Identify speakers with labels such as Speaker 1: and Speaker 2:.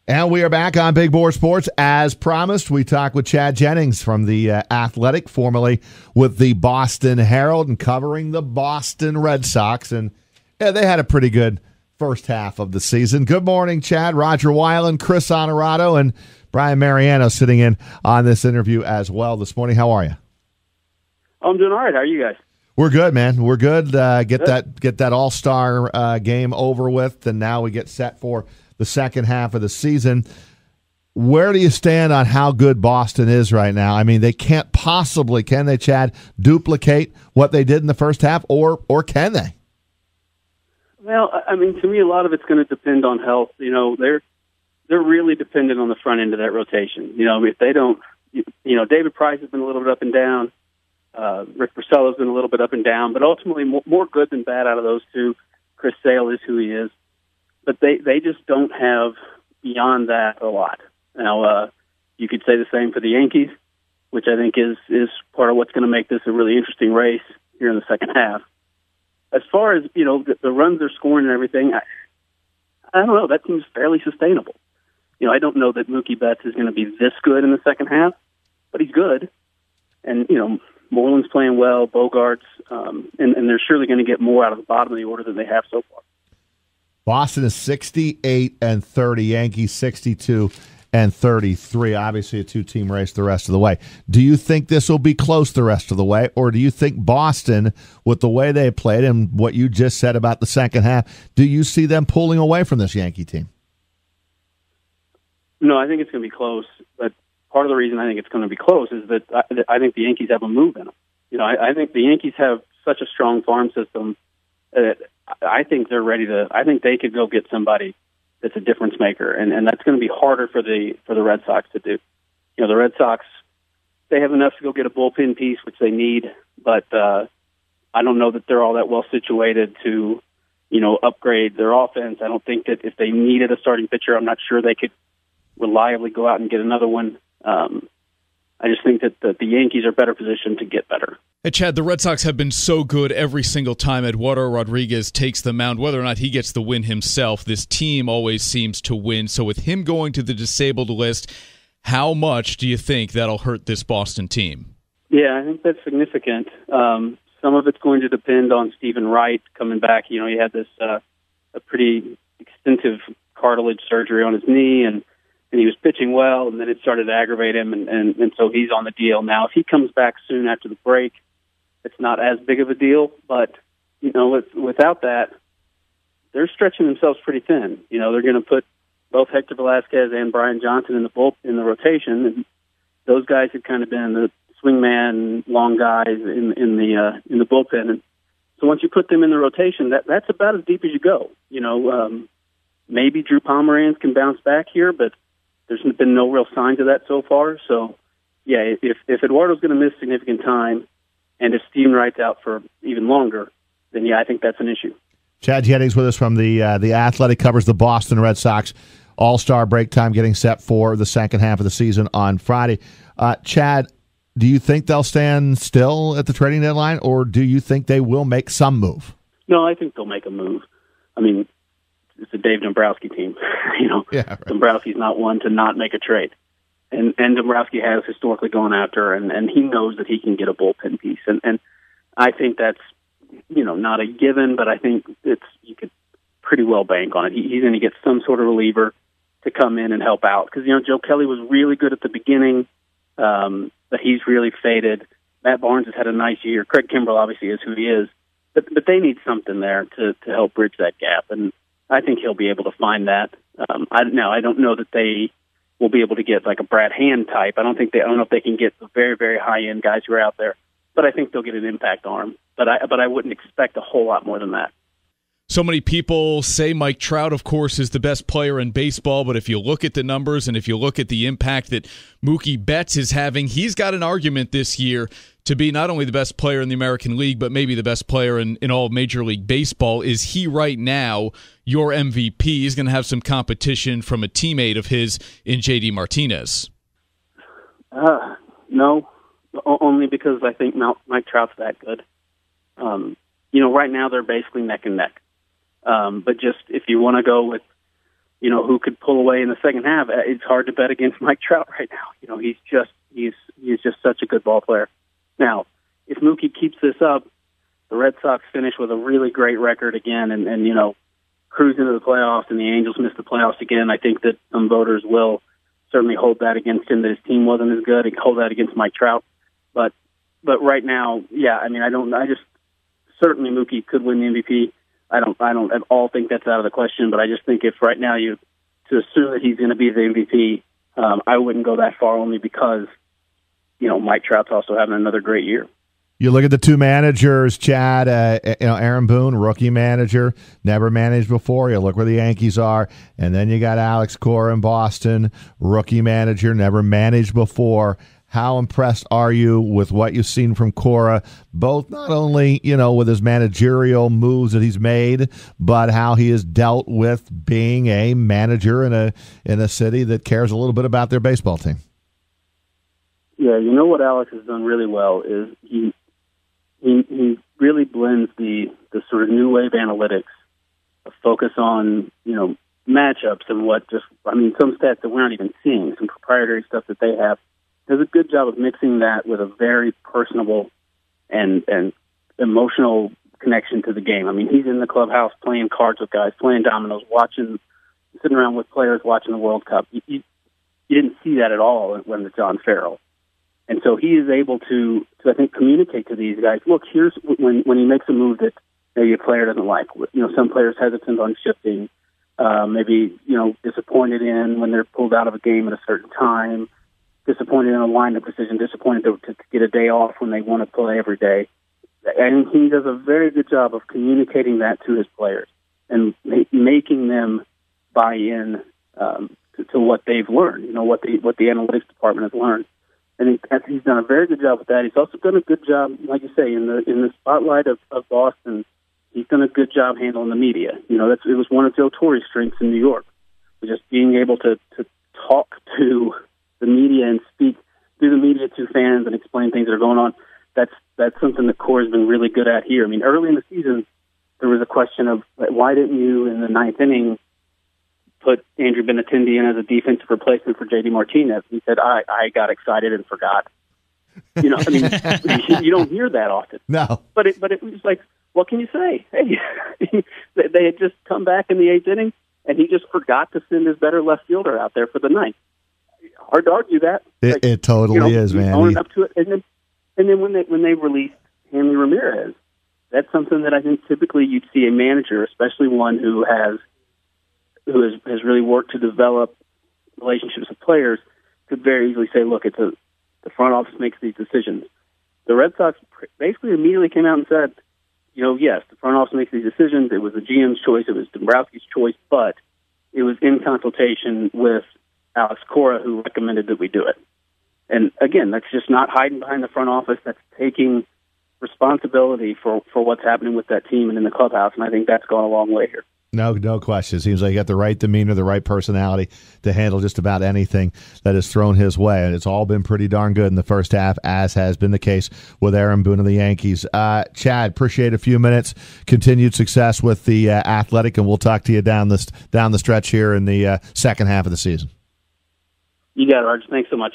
Speaker 1: And we are back on Big Board Sports. As promised, we talk with Chad Jennings from The Athletic, formerly with the Boston Herald, and covering the Boston Red Sox. And yeah, they had a pretty good first half of the season. Good morning, Chad. Roger Weiland, Chris Honorado, and Brian Mariano sitting in on this interview as well this morning. How are you?
Speaker 2: I'm doing all right. How are you guys?
Speaker 1: We're good, man. We're good. Get that All-Star game over with, and now we get set for the second half of the season. Where do you stand on how good Boston is right now? I mean, they can't possibly, can they, Chad, duplicate what they did in the first half, or can they?
Speaker 2: Well, I mean, to me, a lot of it's going to depend on health. You know, they're really dependent on the front end of that rotation. You know, if they don't, David Price has been a little bit up and down. Rick Porcello's been a little bit up and down, but ultimately more good than bad out of those two. Chris Sale is who he is. But they just don't have beyond that a lot. Now, you could say the same for the Yankees, which I think is part of what's going to make this a really interesting race here in the second half. As far as, the runs they're scoring and everything, I don't know. That seems fairly sustainable. I don't know that Mookie Betts is going to be this good in the second half, but he's good. And, Moreland's playing well, Bogarts, and they're surely going to get more out of the bottom of the order than they have so far.
Speaker 1: Boston is 68-30, Yankees 62-33. Obviously a two-team race the rest of the way. Do you think this will be close the rest of the way, or do you think Boston, with the way they played and what you just said about the second half, do you see them pulling away from this Yankee team?
Speaker 2: No, I think it's going to be close, but part of the reason I think it's going to be close is that I think the Yankees have a move in them. I think the Yankees have such a strong farm system that I think they're ready to. I think they could go get somebody that's a difference maker, and that's going to be harder for the Red Sox to do. The Red Sox, they have enough to go get a bullpen piece, which they need, but I don't know that they're all that well situated to, upgrade their offense. I don't think that if they needed a starting pitcher, I'm not sure they could reliably go out and get another one. I just think that the Yankees are better positioned to get better.
Speaker 3: Hey, Chad, the Red Sox have been so good every single time Eduardo Rodriguez takes the mound. Whether or not he gets the win himself, this team always seems to win. So with him going to the disabled list, how much do you think that'll hurt this Boston team?
Speaker 2: Yeah, I think that's significant. Some of it's going to depend on Stephen Wright coming back. He had this a pretty extensive cartilage surgery on his knee, and he was pitching well, and then it started to aggravate him, and so he's on the DL now. If he comes back soon after the break, it's not as big of a deal, but, without that, they're stretching themselves pretty thin. They're going to put both Hector Velasquez and Brian Johnson in the rotation, and those guys have kind of been the swingman, long guys in the bullpen. And so once you put them in the rotation, that's about as deep as you go. Maybe Drew Pomeranz can bounce back here, but there's been no real signs of that so far. So, yeah, if Eduardo's going to miss significant time, and if Stephen Wright's out for even longer, then, yeah, I think that's an issue.
Speaker 1: Chad Jennings with us from the Athletic, covers the Boston Red Sox. All-Star break time getting set for the second half of the season on Friday. Chad, do you think they'll stand still at the trading deadline, or do you think they will make some move?
Speaker 2: No, I think they'll make a move. I mean, it's a Dave Dombrowski team.
Speaker 1: Yeah, right.
Speaker 2: Dombrowski's not one to not make a trade. And Dombrowski has historically gone after, and he knows that he can get a bullpen piece. And I think that's, not a given, but I think you could pretty well bank on it. He's going to get some sort of reliever to come in and help out. Because, Joe Kelly was really good at the beginning, but he's really faded. Matt Barnes has had a nice year. Craig Kimbrell obviously is who he is. But they need something there to help bridge that gap. And I think he'll be able to find that. I don't know that they will be able to get like a Brad Hand type. I don't know if they can get the very, very high end guys who are out there, but I think they'll get an impact arm. But I wouldn't expect a whole lot more than that.
Speaker 3: So many people say Mike Trout, of course, is the best player in baseball, but if you look at the numbers and if you look at the impact that Mookie Betts is having, he's got an argument this year to be not only the best player in the American League, but maybe the best player in all of Major League Baseball. Is he right now your MVP? He's going to have some competition from a teammate of his in J.D. Martinez.
Speaker 2: No, only because I think Mike Trout's that good. Right now they're basically neck and neck. But just if you want to go with who could pull away in the second half. It's hard to bet against Mike Trout right now. He's just such a good ball player. Now, if Mookie keeps this up, the Red Sox finish with a really great record again, and cruise into the playoffs, and the Angels miss the playoffs again. I think that some voters will certainly hold that against him, that his team wasn't as good. He hold that against Mike Trout. But right now, I just certainly Mookie could win the MVP. I don't at all think that's out of the question, but I just think if right now to assume that he's going to be the MVP, I wouldn't go that far, only because, Mike Trout's also having another great year.
Speaker 1: You look at the two managers, Chad, Aaron Boone, rookie manager, never managed before. You look where the Yankees are, and then you got Alex Cora in Boston, rookie manager, never managed before. How impressed are you with what you've seen from Cora, both not only, with his managerial moves that he's made, but how he has dealt with being a manager in a city that cares a little bit about their baseball team?
Speaker 2: Yeah, what Alex has done really well is he really blends the sort of new wave analytics, a focus on, matchups and some stats that we're not even seeing, some proprietary stuff that they have. Does a good job of mixing that with a very personable and emotional connection to the game. I mean, he's in the clubhouse playing cards with guys, playing dominoes, sitting around with players watching the World Cup. You didn't see that at all when the John Farrell. And so he is able to I think, communicate to these guys, look, here's when he makes a move that maybe a player doesn't like. Some players hesitant on shifting, maybe, disappointed in when they're pulled out of a game at a certain time, disappointed in a lineup decision, disappointed to get a day off when they want to play every day. And he does a very good job of communicating that to his players and making them buy in to what they've learned, what the analytics department has learned. And he's done a very good job with that. He's also done a good job, like you say, in the spotlight of Boston. He's done a good job handling the media. It was one of Joe Torre's strengths in New York, was just being able to talk to the media and speak through the media to fans and explain things that are going on. That's something that Core's been really good at here. I mean, early in the season, there was a question of why didn't you in the ninth inning put Andrew Benintendi in as a defensive replacement for J.D. Martinez? He said, I got excited and forgot. You don't hear that often.
Speaker 1: No.
Speaker 2: But it was like, what can you say? Hey, they had just come back in the eighth inning, and he just forgot to send his better left fielder out there for the ninth. Hard to argue that.
Speaker 1: It totally is, man.
Speaker 2: Owning up to it. And then when they released Hanley Ramirez, that's something that I think typically you'd see a manager, especially one who has really worked to develop relationships with players, could very easily say, look, the front office makes these decisions. The Red Sox basically immediately came out and said, yes, the front office makes these decisions. It was the GM's choice. It was Dombrowski's choice, but it was in consultation with Alex Cora, who recommended that we do it. And again, that's just not hiding behind the front office. That's taking responsibility for what's happening with that team and in the clubhouse, and I think that's gone a long way here.
Speaker 1: No question. Seems like he got the right demeanor, the right personality to handle just about anything that is thrown his way. And it's all been pretty darn good in the first half, as has been the case with Aaron Boone and the Yankees. Chad, appreciate a few minutes. Continued success with the Athletic, and we'll talk to you down the stretch here in the second half of the season.
Speaker 2: You got it, Arch. Thanks so much.